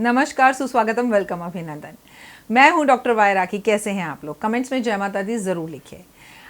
नमस्कार, सुस्वागतम, वेलकम, अभिनंदन। मैं हूं डॉक्टर वाई राखी। कैसे हैं आप लोग? कमेंट्स में जय माता दी जरूर लिखिए।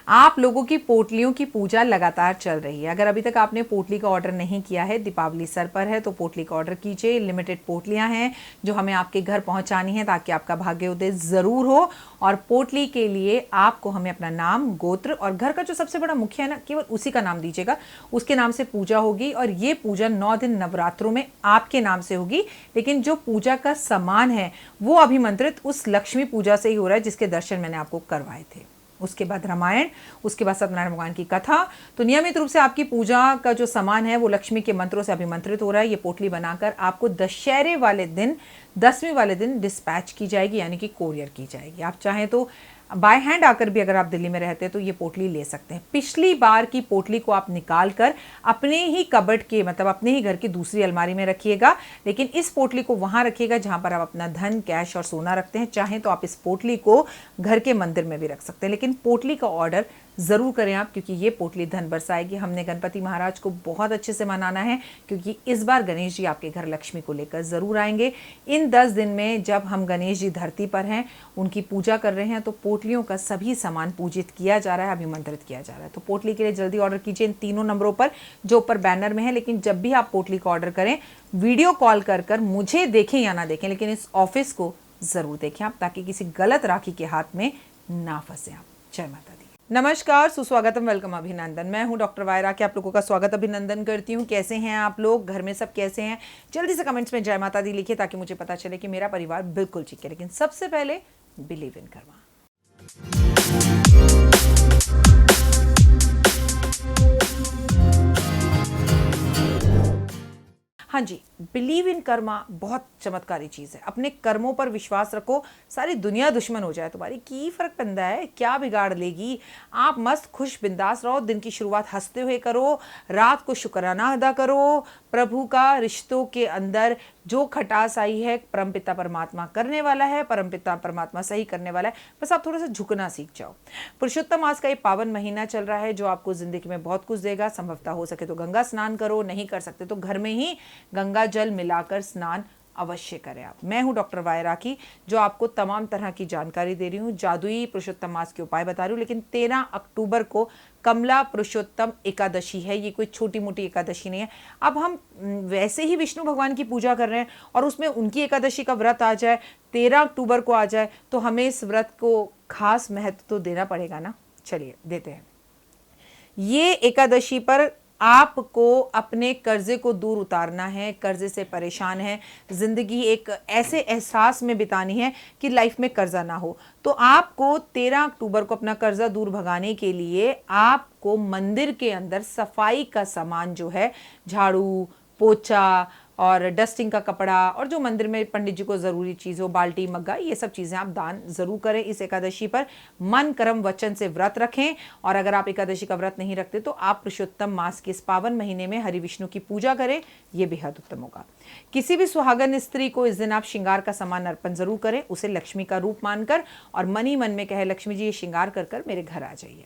आप लोगों की पोटलियों की पूजा लगातार चल रही है। अगर अभी तक आपने पोटली का ऑर्डर नहीं किया है, दीपावली सर पर है, तो पोटली का ऑर्डर कीजिए। लिमिटेड पोटलियां हैं जो हमें आपके घर पहुंचानी है ताकि आपका भाग्योदय जरूर हो। और पोटली के लिए आपको हमें अपना नाम, गोत्र और घर का जो सबसे बड़ा मुखिया है ना, केवल उसी का नाम दीजिएगा। उसके नाम से पूजा होगी और ये पूजा 9 दिन नवरात्रों में आपके नाम से होगी। लेकिन जो पूजा का सामान है वो अभिमंत्रित उस लक्ष्मी पूजा से ही हो रहा है जिसके दर्शन मैंने आपको करवाए थे। उसके बाद रामायण, उसके बाद सत्यनारायण भगवान की कथा। तो नियमित रूप से आपकी पूजा का जो सामान है वो लक्ष्मी के मंत्रों से अभिमंत्रित हो रहा है। ये पोटली बनाकर आपको दशहरे वाले दिन, 10वीं वाले दिन डिस्पैच की जाएगी, यानी कि कोरियर की जाएगी। आप चाहें तो बाय हैंड आकर भी, अगर आप दिल्ली में रहते हैं तो ये पोटली ले सकते हैं। पिछली बार की पोटली को आप निकाल कर अपने ही कबर्ड के, मतलब अपने ही घर की दूसरी अलमारी में रखिएगा। लेकिन इस पोटली को वहां रखिएगा जहां पर आप अपना धन, कैश और सोना रखते हैं। चाहें तो आप इस पोटली को घर के मंदिर में भी रख सकते हैं, लेकिन पोटली का ऑर्डर जरूर करें आप, क्योंकि ये पोटली धन बरसाएगी। हमने गणपति महाराज को बहुत अच्छे से मनाना है, क्योंकि इस बार गणेश जी आपके घर लक्ष्मी को लेकर जरूर आएंगे। इन 10 दिन में जब हम गणेश जी धरती पर हैं, उनकी पूजा कर रहे हैं, तो पोटलियों का सभी सामान पूजित किया जा रहा है, अभिमंत्रित किया जा रहा है। तो पोटली के लिए जल्दी ऑर्डर कीजिए इन तीनों नंबरों पर जो ऊपर बैनर में है। लेकिन जब भी आप पोटली का ऑर्डर करें, वीडियो कॉल कर मुझे देखें या ना देखें, लेकिन इस ऑफिस को जरूर देखें आप, ताकि किसी गलत राखी के हाथ में ना फंसे आप। जय माता दी। नमस्कार, सुस्वागतम, वेलकम, अभिनंदन। मैं हूं डॉक्टर वाई राखी। आप लोगों का स्वागत, अभिनंदन करती हूं। कैसे हैं आप लोग? घर में सब कैसे हैं? जल्दी से कमेंट्स में जय माता दी लिखिए ताकि मुझे पता चले कि मेरा परिवार बिल्कुल ठीक है। लेकिन सबसे पहले बिलीव इन कर्मा। हाँ जी, बिलीव इन कर्मा बहुत चमत्कारी चीज है। अपने कर्मों पर विश्वास रखो, सारी दुनिया दुश्मन हो जाए तुम्हारी, की फर्क पैंदा है, क्या बिगाड़ लेगी। आप मस्त खुश बिंदास रहो, दिन की शुरुआत हंसते हुए करो, रात को शुक्राना अदा करो। प्रभु का रिश्तों के अंदर जो खटास आई है, परमपिता परमात्मा करने वाला है, परमपिता परमात्मा सही करने वाला है। बस आप थोड़ा सा झुकना सीख जाओ। पुरुषोत्तम मास का ये पावन महीना चल रहा है जो आपको जिंदगी में बहुत कुछ देगा। संभवतः हो सके तो गंगा स्नान करो, नहीं कर सकते तो घर में ही गंगा जल मिलाकर स्नान अवश्य करें आप। मैं हूं डॉक्टर वाई राखी, जो आपको तमाम तरह की जानकारी दे रही हूं, जादुई पुरुषोत्तम मास के उपाय बता रही हूं। लेकिन 13 अक्टूबर को कमला पुरुषोत्तम एकादशी है। ये कोई छोटी मोटी एकादशी नहीं है। अब हम वैसे ही विष्णु भगवान की पूजा कर रहे हैं और उसमें उनकी एकादशी का व्रत आ जाए, 13 अक्टूबर को आ जाए, तो हमें इस व्रत को खास महत्व तो देना पड़ेगा ना। चलिए देते हैं। ये एकादशी पर आपको अपने कर्जे को दूर उतारना है। कर्जे से परेशान है, जिंदगी एक ऐसे एहसास में बितानी है कि लाइफ में कर्जा ना हो। तो आपको 13 अक्टूबर को अपना कर्जा दूर भगाने के लिए आपको मंदिर के अंदर सफाई का सामान जो है, झाड़ू, पोछा और डस्टिंग का कपड़ा, और जो मंदिर में पंडित जी को जरूरी चीज हो, बाल्टी, मग्गा, ये सब चीजें आप दान जरूर करें। इस एकादशी पर मन, कर्म, वचन से व्रत रखें। और अगर आप एकादशी का व्रत नहीं रखते तो आप पुरुषोत्तम मास के इस पावन महीने में हरि विष्णु की पूजा करें, यह बेहद उत्तम होगा। किसी भी सुहागन स्त्री को इस दिन आप श्रृंगार का सामान अर्पण जरूर करें, उसे लक्ष्मी का रूप मानकर, और मन ही मन में कहे, लक्ष्मी जी ये श्रृंगार कर मेरे घर आ जाइए।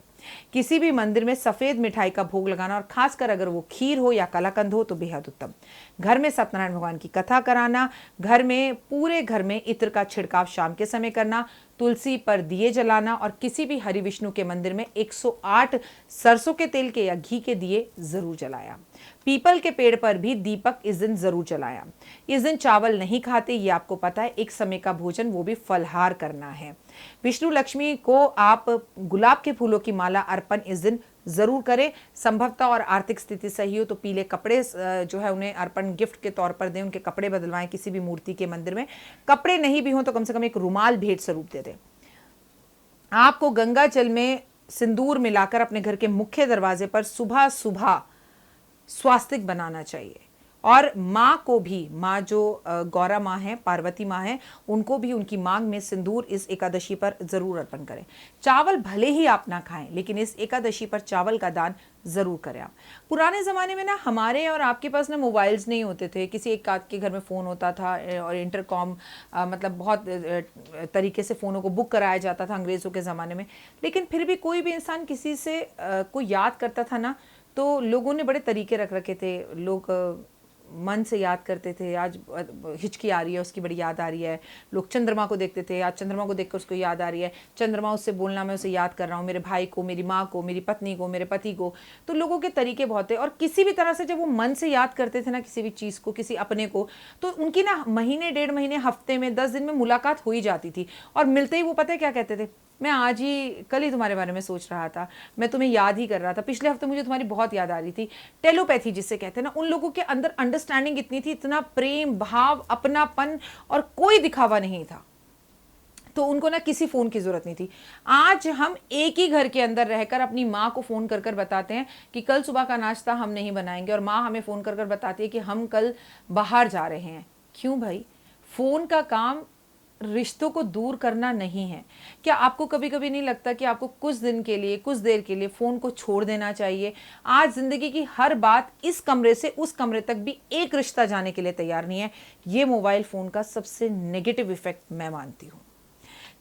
किसी भी मंदिर में सफेद मिठाई का भोग लगाना, और खासकर अगर वो खीर हो या कलाकंद हो तो बेहद उत्तम। घर में सत्यनारायण भगवान की कथा कराना, घर में, पूरे घर में इत्र का छिड़काव शाम के समय करना, तुलसी पर दिए जलाना, और किसी भी हरि विष्णु के मंदिर में 108 सरसों के तेल के या घी के दिए जरूर जलाया। पीपल के पेड़ पर भी दीपक इस दिन जरूर जलाया। इस दिन चावल नहीं खाते, ये आपको पता है। एक समय का भोजन, वो भी फलहार करना है। विष्णु लक्ष्मी को आप गुलाब के फूलों की माला अर्पण इस दिन जरूर करें। संभवतः और आर्थिक स्थिति सही हो तो पीले कपड़े जो है उन्हें अर्पण गिफ्ट के तौर पर दें, उनके कपड़े बदलवाएं किसी भी मूर्ति के मंदिर में। कपड़े नहीं भी हो तो कम से कम एक रुमाल भेंट स्वरूप दे दें। आपको गंगा जल में सिंदूर मिलाकर अपने घर के मुख्य दरवाजे पर सुबह सुबह स्वास्तिक बनाना चाहिए। और माँ को भी, माँ जो गौरा माँ है, पार्वती माँ है, उनको भी उनकी मांग में सिंदूर इस एकादशी पर जरूर अर्पण करें। चावल भले ही आप ना खाएं, लेकिन इस एकादशी पर चावल का दान जरूर करें आप। पुराने ज़माने में ना हमारे और आपके पास ना मोबाइल्स नहीं होते थे, किसी एक आध के घर में फ़ोन होता था, और इंटरकॉम, मतलब बहुत तरीके से फ़ोनों को बुक कराया जाता था अंग्रेज़ों के ज़माने में। लेकिन फिर भी कोई भी इंसान किसी से को याद करता था ना, तो लोगों ने बड़े तरीके रख रखे थे। लोग मन से याद करते थे, आज हिचकी आ रही है, उसकी बड़ी याद आ रही है। लोग चंद्रमा को देखते थे, आज चंद्रमा को देखकर उसको याद आ रही है। चंद्रमा उससे बोलना, मैं उसे याद कर रहा हूँ, मेरे भाई को, मेरी माँ को, मेरी पत्नी को, मेरे पति को। तो लोगों के तरीके बहुत थे, और किसी भी तरह से जब वो मन से याद करते थे ना किसी भी चीज़ को, किसी अपने को, तो उनकी ना महीने, 1.5 महीने, हफ्ते में, 10 दिन में मुलाकात हो ही जाती थी। और मिलते ही वो पता है क्या कहते थे, मैं आज ही, कल ही तुम्हारे बारे में सोच रहा था, मैं तुम्हें याद ही कर रहा था, पिछले हफ्ते मुझे तुम्हारी बहुत याद आ रही थी। टेलोपैथी जिससे कहते हैं ना, उन लोगों के अंदर अंडरस्टैंडिंग इतनी थी, इतना प्रेम भाव, अपनापन, और कोई दिखावा नहीं था। तो उनको ना किसी फ़ोन की ज़रूरत नहीं थी। आज हम एक ही घर के अंदर रहकर अपनी माँ को फ़ोन कर कर बताते हैं कि कल सुबह का नाश्ता हम नहीं बनाएंगे, और माँ हमें फ़ोन कर कर बताती है कि हम कल बाहर जा रहे हैं। क्यों भाई? फ़ोन का काम रिश्तों को दूर करना नहीं है। क्या आपको कभी कभी नहीं लगता कि आपको कुछ दिन के लिए, कुछ देर के लिए फ़ोन को छोड़ देना चाहिए? आज ज़िंदगी की हर बात इस कमरे से उस कमरे तक भी एक रिश्ता जाने के लिए तैयार नहीं है। ये मोबाइल फ़ोन का सबसे नेगेटिव इफेक्ट मैं मानती हूँ।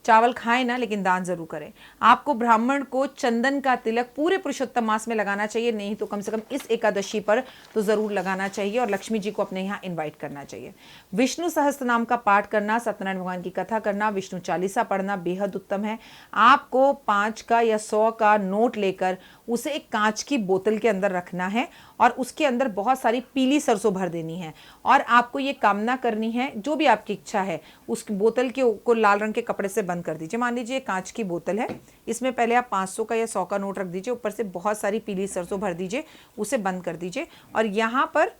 चावल खाएं ना, लेकिन दान जरूर करें। आपको ब्राह्मण को चंदन का तिलक पूरे पुरुषोत्तम मास में लगाना चाहिए, नहीं तो कम से कम इस एकादशी पर तो जरूर लगाना चाहिए, और लक्ष्मी जी को अपने यहाँ इनवाइट करना चाहिए। विष्णु सहस्त्र नाम का पाठ करना, सत्यनारायण भगवान की कथा करना, विष्णु चालीसा पढ़ना बेहद उत्तम है। आपको 5 का या 100 का नोट लेकर उसे एक कांच की बोतल के अंदर रखना है, और उसके अंदर बहुत सारी पीली सरसों भर देनी है, और आपको ये कामना करनी है, जो भी आपकी इच्छा है, उस बोतल को लाल रंग के कपड़े से बंद कर दीजिए। मान लीजिए कांच की बोतल है, इसमें पहले आप 500 का या 100 का नोट रख दीजिए, ऊपर से बहुत सारी पीली सरसों भर दीजिए, उसे बंद कर दीजिए। और यहाँ पर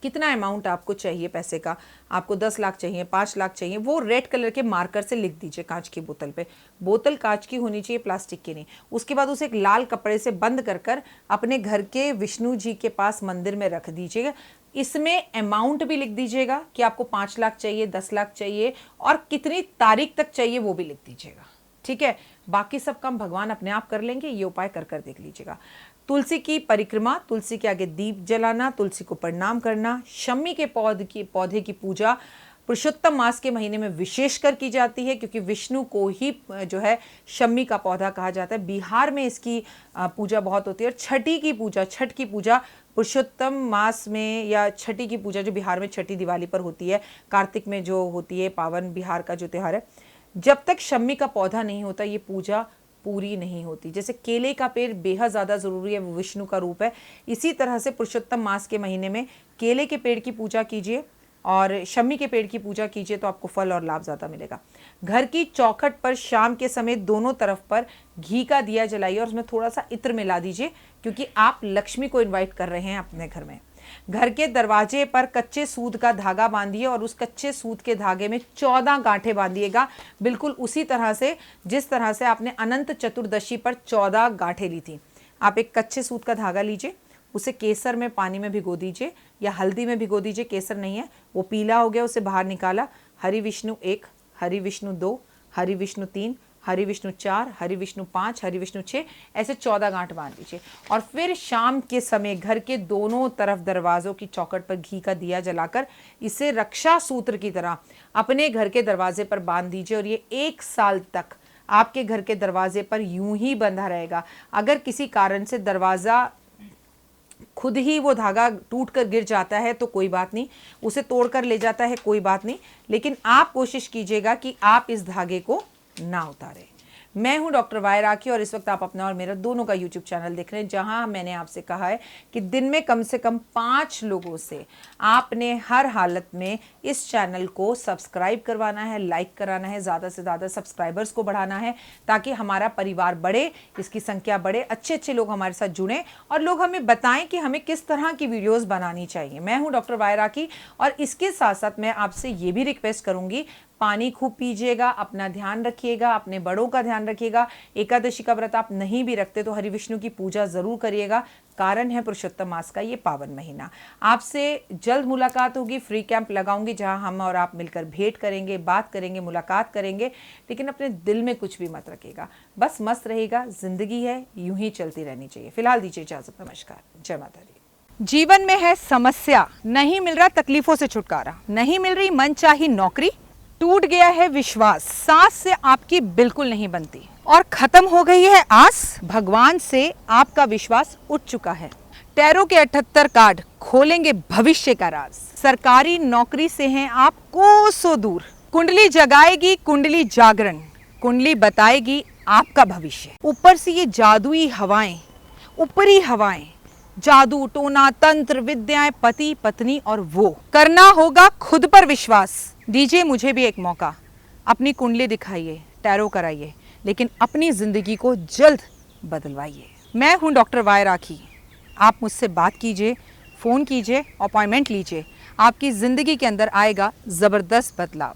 कितना अमाउंट आपको चाहिए पैसे का, आपको 10 लाख चाहिए, 5 लाख चाहिए, वो रेड कलर के मार्कर से लिख दीजिए कांच की बोतल पे। बोतल कांच की होनी चाहिए, प्लास्टिक की नहीं। उसके बाद उसे एक लाल कपड़े से बंद कर कर अपने घर के विष्णु जी के पास मंदिर में रख दीजिएगा। इसमें अमाउंट भी लिख दीजिएगा कि आपको 5 लाख चाहिए, 10 लाख चाहिए, और कितनी तारीख तक चाहिए वो भी लिख दीजिएगा। ठीक है, बाकी सब काम भगवान अपने आप कर लेंगे। ये उपाय कर कर देख लीजिएगा। तुलसी की परिक्रमा, तुलसी के आगे दीप जलाना, तुलसी को प्रणाम करना, शम्मी के पौधे की पूजा पुरुषोत्तम मास के महीने में विशेषकर की जाती है, क्योंकि विष्णु को ही जो है शम्मी का पौधा कहा जाता है। बिहार में इसकी पूजा बहुत होती है। और छठ की पूजा पुरुषोत्तम मास में, या छठी की पूजा जो बिहार में छठी दिवाली पर होती है, कार्तिक में जो होती है, पावन बिहार का जो त्यौहार है, जब तक शम्मी का पौधा नहीं होता ये पूजा पूरी नहीं होती। जैसे केले का पेड़ बेहद ज़्यादा ज़रूरी है, वो विष्णु का रूप है, इसी तरह से पुरुषोत्तम मास के महीने में केले के पेड़ की पूजा कीजिए और शम्मी के पेड़ की पूजा कीजिए, तो आपको फल और लाभ ज़्यादा मिलेगा। घर की चौखट पर शाम के समय दोनों तरफ पर घी का दिया जलाइए और उसमें थोड़ा सा इत्र मिला दीजिए, क्योंकि आप लक्ष्मी को इन्वाइट कर रहे हैं अपने घर में। घर के दरवाजे पर कच्चे सूत का धागा बांधिए और उस कच्चे सूत के धागे में 14 गांठें बांधिएगा, बिल्कुल उसी तरह से जिस तरह से आपने अनंत चतुर्दशी पर 14 गांठें ली थी। आप एक कच्चे सूत का धागा लीजिए, उसे केसर में पानी में भिगो दीजिए या हल्दी में भिगो दीजिए। केसर नहीं है, वो पीला हो गया, उसे बाहर निकाला। हरि विष्णु 1, हरि विष्णु 2, हरि विष्णु 3, हरि विष्णु 4, हरि विष्णु 5, हरि विष्णु 6, ऐसे 14 गांठ बांध लीजिए। और फिर शाम के समय घर के दोनों तरफ दरवाज़ों की चौखट पर घी का दिया जलाकर इसे रक्षा सूत्र की तरह अपने घर के दरवाजे पर बांध दीजिए, और ये 1 साल तक आपके घर के दरवाजे पर यूं ही बंधा रहेगा। अगर किसी कारण से दरवाज़ा खुद ही वो धागा टूट कर गिर जाता है तो कोई बात नहीं, उसे तोड़ कर ले जाता है कोई बात नहीं, लेकिन आप कोशिश कीजिएगा कि आप इस धागे को ना उतारें। मैं हूं डॉक्टर वाई राखी और इस वक्त आप अपना और मेरा दोनों का यूट्यूब चैनल देख रहे हैं, जहां मैंने आपसे कहा है कि दिन में कम से कम 5 लोगों से आपने हर हालत में इस चैनल को सब्सक्राइब करवाना है, लाइक कराना है, ज़्यादा से ज़्यादा सब्सक्राइबर्स को बढ़ाना है, ताकि हमारा परिवार बढ़े, इसकी संख्या बढ़े, अच्छे अच्छे लोग हमारे साथ जुड़ें और लोग हमें बताएं कि हमें किस तरह की वीडियोज़ बनानी चाहिए। मैं हूँ डॉक्टर वाई राखी और इसके साथ साथ मैं आपसे ये भी रिक्वेस्ट करूँगी, पानी खूब पीजिएगा, अपना ध्यान रखिएगा, अपने बड़ों का ध्यान रखिएगा। एकादशी का व्रत आप नहीं भी रखते तो हरि विष्णु की पूजा जरूर करिएगा, कारण है पुरुषोत्तम मास का ये पावन महीना। आपसे जल्द मुलाकात होगी, फ्री कैंप लगाऊंगी जहां हम और आप मिलकर भेंट करेंगे, बात करेंगे, मुलाकात करेंगे, लेकिन अपने दिल में कुछ भी मत रखिएगा, बस मस्त रहेगा। जिंदगी है, यूं ही चलती रहनी चाहिए। फिलहाल दीजिए इजाजत, नमस्कार, जय माता दी। जीवन में है समस्या, नहीं मिल रहा तकलीफों से छुटकारा, नहीं मिल रही मनचाही नौकरी, टूट गया है विश्वास, सांस से आपकी बिल्कुल नहीं बनती और खत्म हो गई है आस, भगवान से आपका विश्वास उठ चुका है। टैरो के 78 कार्ड खोलेंगे भविष्य का राज। सरकारी नौकरी से हैं आप कोसों दूर। कुंडली जगाएगी कुंडली जागरण, कुंडली बताएगी आपका भविष्य। ऊपर से ये जादुई हवाएं, ऊपरी हवाएं, जादू टोना तंत्र विद्याएं, पति पत्नी और वो। करना होगा खुद पर विश्वास। दीजिए मुझे भी एक मौका, अपनी कुंडली दिखाइए, टैरो कराइए, लेकिन अपनी जिंदगी को जल्द बदलवाइए। मैं हूं डॉक्टर वाई राखी। आप मुझसे बात कीजिए, फ़ोन कीजिए, अपॉइंटमेंट लीजिए। आपकी ज़िंदगी के अंदर आएगा ज़बरदस्त बदलाव।